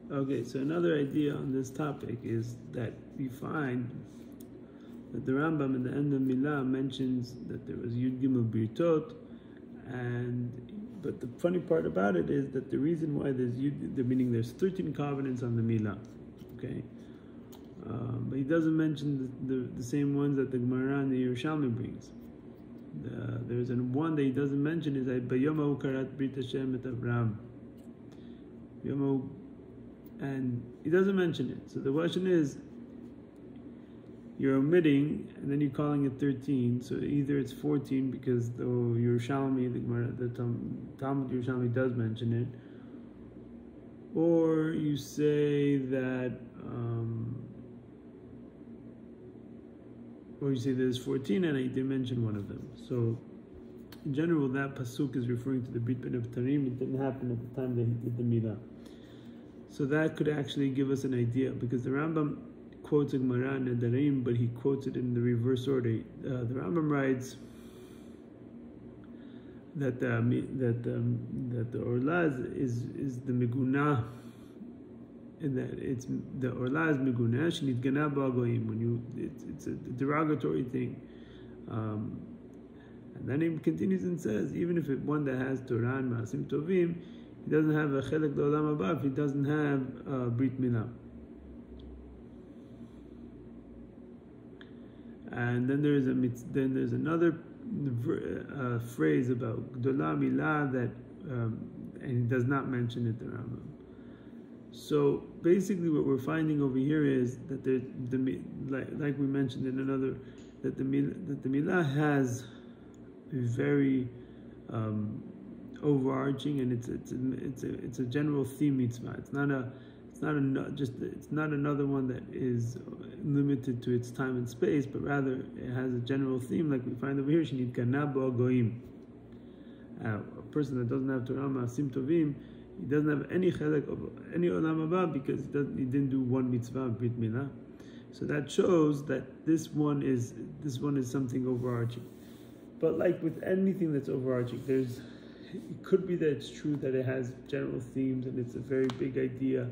Okay, so another idea on this topic is that we find that the Rambam in the end of Milah mentions that there was Yud Gimel Britot, but the funny part about it is that the reason why there's meaning there's 13 covenants on the Milah, okay, but he doesn't mention the same ones that the Gemara and the Yerushalmi brings. There's one that he doesn't mention is Bayomahu Karat Brit Hashem et Avram. And he doesn't mention it. So the question is, you're omitting, and then you're calling it 13. So either it's 14 because the Yerushalmi, the Talmud Yerushalmi does mention it, or you say that, or you say there's 14 and I didn't mention one of them. So in general, that pasuk is referring to the Brit Milah of Tarim. It didn't happen at the time that he did the Milah. So that could actually give us an idea, because the Rambam quotes a Gemara and Nedarim, but he quotes it in the reverse order. The Rambam writes that the Orla is the Meguna, in that it's the Orla is Meguna, Shnitgana Ba'goyim, it's a derogatory thing. And then he continues and says, even if it's one that has Torah and Ma'asim Tovim, he doesn't have a Chelek L'Olam Haba if he doesn't have Brit Milah. And then there's another phrase about Gdola Milah that, and he does not mention it, the Rambam. So basically, what we're finding over here is that like we mentioned in another, that the Milah has a very overarching, and it's a general theme mitzvah. It's not another one that is limited to its time and space, but rather it has a general theme, like we find over here. Shnitgana Ba'goyim. A person that doesn't have Torah Ma'asim Tovim, he doesn't have any chelek of any olam haba because he didn't do one mitzvah, Brit Milah. So that shows that this one is something overarching. But like with anything that's overarching, it could be that it's true that it has general themes and it's a very big idea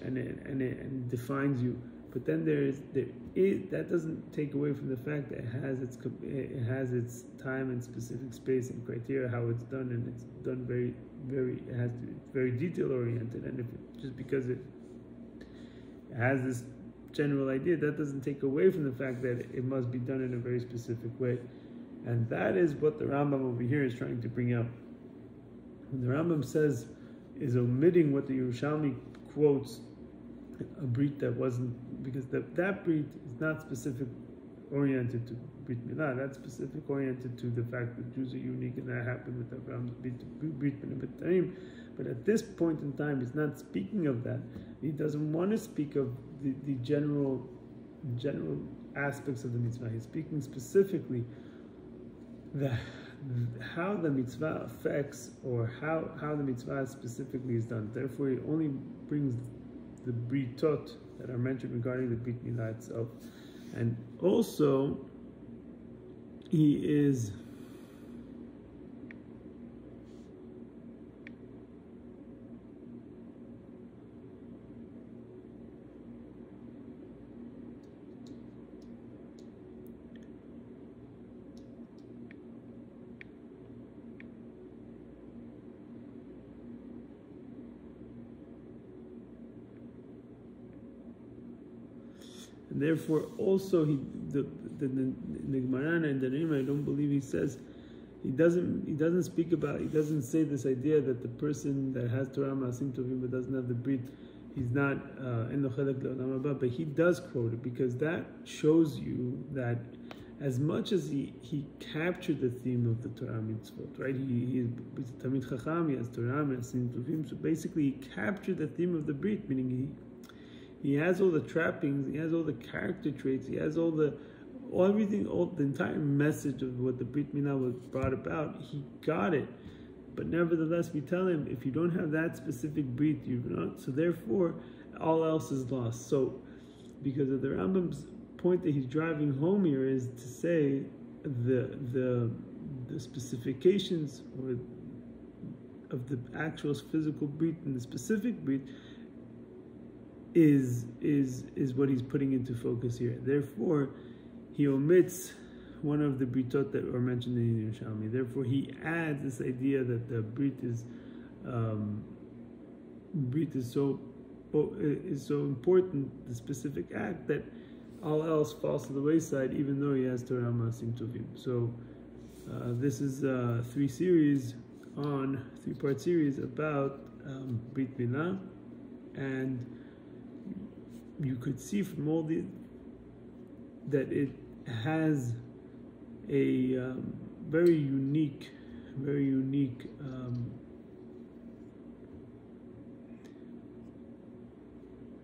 and it defines you. But then that doesn't take away from the fact that it has its time and specific space and criteria how it's done, and it's done it's very detail oriented. And just because it has this general idea, that doesn't take away from the fact that it must be done in a very specific way. And that is what the Rambam over here is trying to bring out. When the Rambam is omitting what the Yerushalmi quotes, a Brit that wasn't, because that Brit is not specific oriented to Brit Milah, that's specific oriented to the fact that Jews are unique, and that happened with Abraham's Brit Milah. But at this point in time, he's not speaking of that. He doesn't want to speak of the general aspects of the mitzvah. He's speaking specifically how the mitzvah affects, or how the mitzvah specifically is done. Therefore, he only brings the britot that are mentioned regarding the Brit Milah itself. And also, he is and therefore also the Gemara and the Nedarim, I don't believe he says, he doesn't say this idea that the person that has Torah Ma'asim Tovim but doesn't have the Brit, he's not in the Chelek L'Olam Haba, but he does quote it, because that shows you that as much as he captured the theme of the Torah Mitzvot, right? He's Tamid Chacham, he has Torah Ma'asim Tovim, so basically he captured the theme of the Brit, meaning he has all the trappings, he has all the character traits, he has the entire message of what the Brit Milah was brought about. He got it, but nevertheless, we tell him, if you don't have that specific Brit, you're not. So therefore, all else is lost. So, because of the Rambam's point that he's driving home here is to say the specifications of the actual physical Brit and the specific Brit is what he's putting into focus here. Therefore, he omits one of the britot that were mentioned in the Yerushalmi. Therefore, he adds this idea that the brit is so important, the specific act, that all else falls to the wayside, even though he has Torah Maasim Tovim. So this is a three-part series about Brit Milah, and you could see from all that it has a very unique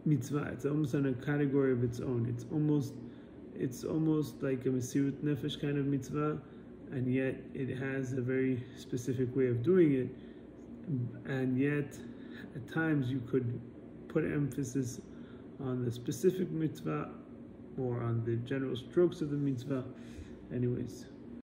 mitzvah. It's almost on a category of its own. It's almost like a Mesirut Nefesh kind of mitzvah, and yet it has a very specific way of doing it, and yet at times you could put emphasis on the specific mitzvah or on the general strokes of the mitzvah. Anyways.